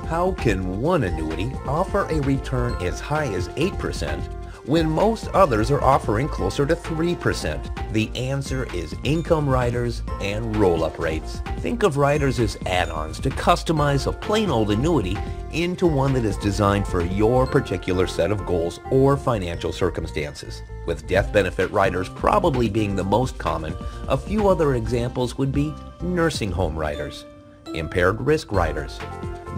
How can one annuity offer a return as high as 8% when most others are offering closer to 3%? The answer is income riders and roll-up rates. Think of riders as add-ons to customize a plain old annuity into one that is designed for your particular set of goals or financial circumstances. With death benefit riders probably being the most common, a few other examples would be nursing home riders, impaired risk riders,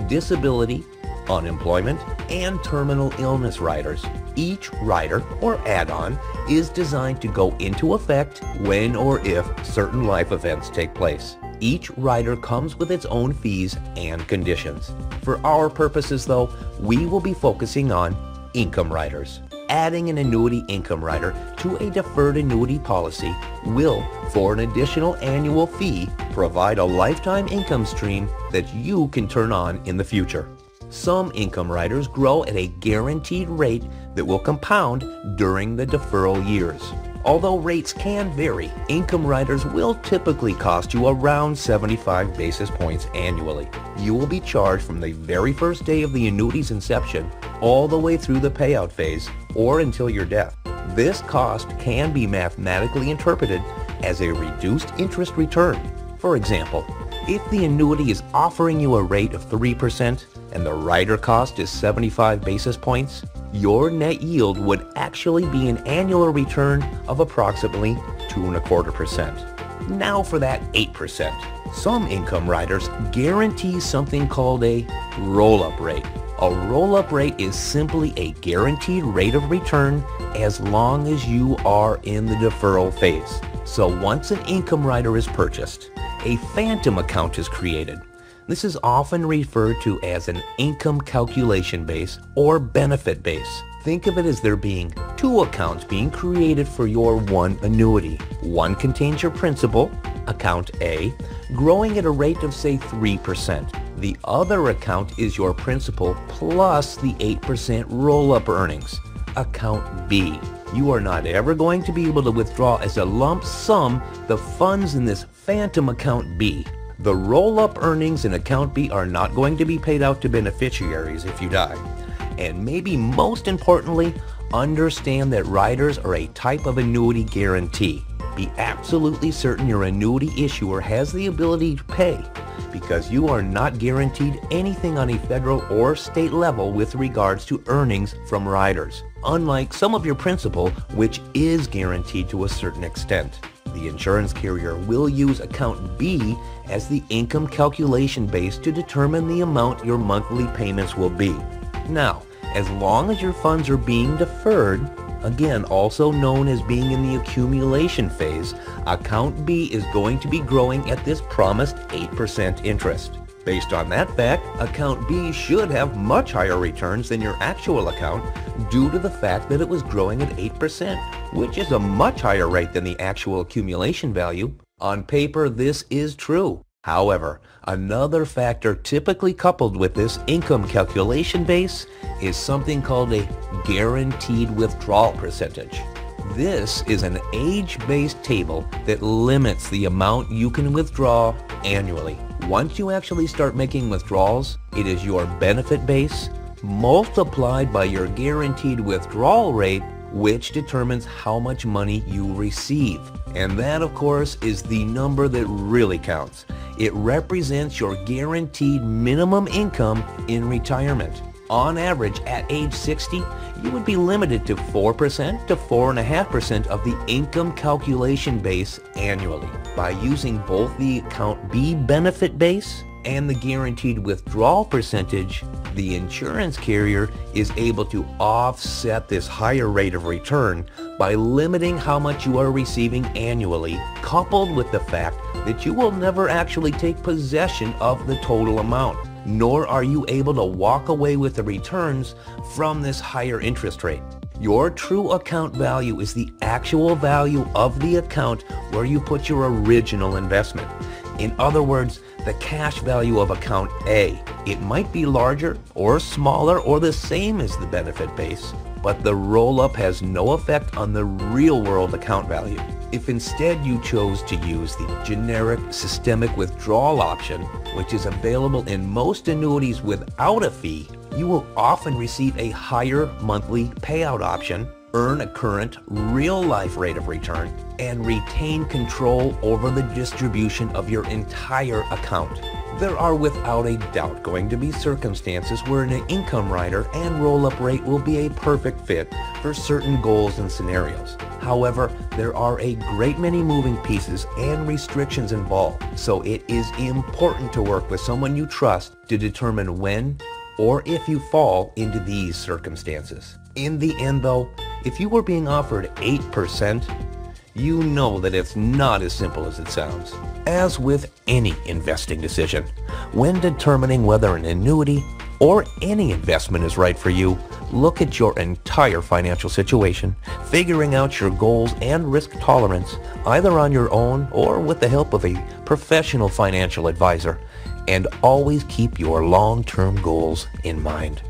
disability, unemployment, and terminal illness riders. Each rider or add-on is designed to go into effect when or if certain life events take place. Each rider comes with its own fees and conditions. For our purposes though, we will be focusing on income riders. Adding an annuity income rider to a deferred annuity policy will, for an additional annual fee, provide a lifetime income stream that you can turn on in the future. Some income riders grow at a guaranteed rate that will compound during the deferral years. Although rates can vary, income riders will typically cost you around 75 basis points annually. You will be charged from the very first day of the annuity's inception all the way through the payout phase or until your death. This cost can be mathematically interpreted as a reduced interest return. For example, if the annuity is offering you a rate of 3% and the rider cost is 75 basis points, your net yield would actually be an annual return of approximately 2.25%. Now for that 8%. Some income riders guarantee something called a roll-up rate. A roll-up rate is simply a guaranteed rate of return as long as you are in the deferral phase. So once an income rider is purchased, a phantom account is created. This is often referred to as an income calculation base or benefit base. Think of it as there being two accounts being created for your one annuity. One contains your principal, account A, growing at a rate of say 3%. The other account is your principal plus the 8% roll-up earnings, account B. You are not ever going to be able to withdraw as a lump sum the funds in this phantom account B. The roll-up earnings in account B are not going to be paid out to beneficiaries if you die. And maybe most importantly, understand that riders are a type of annuity guarantee. Be absolutely certain your annuity issuer has the ability to pay, because you are not guaranteed anything on a federal or state level with regards to earnings from riders, unlike some of your principal, which is guaranteed to a certain extent. The insurance carrier will use account B as the income calculation base to determine the amount your monthly payments will be. Now, as long as your funds are being deferred, again also known as being in the accumulation phase, account B is going to be growing at this promised 8% interest. Based on that fact, account B should have much higher returns than your actual account due to the fact that it was growing at 8%, which is a much higher rate than the actual accumulation value. On paper, this is true. However, another factor typically coupled with this income calculation base is something called a guaranteed withdrawal percentage. This is an age-based table that limits the amount you can withdraw annually. Once you actually start making withdrawals, it is your benefit base multiplied by your guaranteed withdrawal rate, which determines how much money you receive. And that, of course, is the number that really counts. It represents your guaranteed minimum income in retirement. On average, at age 60, you would be limited to 4% to 4.5% of the income calculation base annually. By using both the account B benefit base and the guaranteed withdrawal percentage, the insurance carrier is able to offset this higher rate of return by limiting how much you are receiving annually, coupled with the fact that you will never actually take possession of the total amount, nor are you able to walk away with the returns from this higher interest rate. Your true account value is the actual value of the account where you put your original investment. In other words, the cash value of account A. It might be larger or smaller or the same as the benefit base, but the roll-up has no effect on the real-world account value. If instead you chose to use the generic systemic withdrawal option, which is available in most annuities without a fee, you will often receive a higher monthly payout option, earn a current real-life rate of return, and retain control over the distribution of your entire account. There are without a doubt going to be circumstances where an income rider and roll-up rate will be a perfect fit for certain goals and scenarios. However, there are a great many moving pieces and restrictions involved, so it is important to work with someone you trust to determine when or if you fall into these circumstances. In the end though, if you were being offered 8%, you know that it's not as simple as it sounds. As with any investing decision, when determining whether an annuity or any investment is right for you, look at your entire financial situation, figuring out your goals and risk tolerance, either on your own or with the help of a professional financial advisor, and always keep your long-term goals in mind.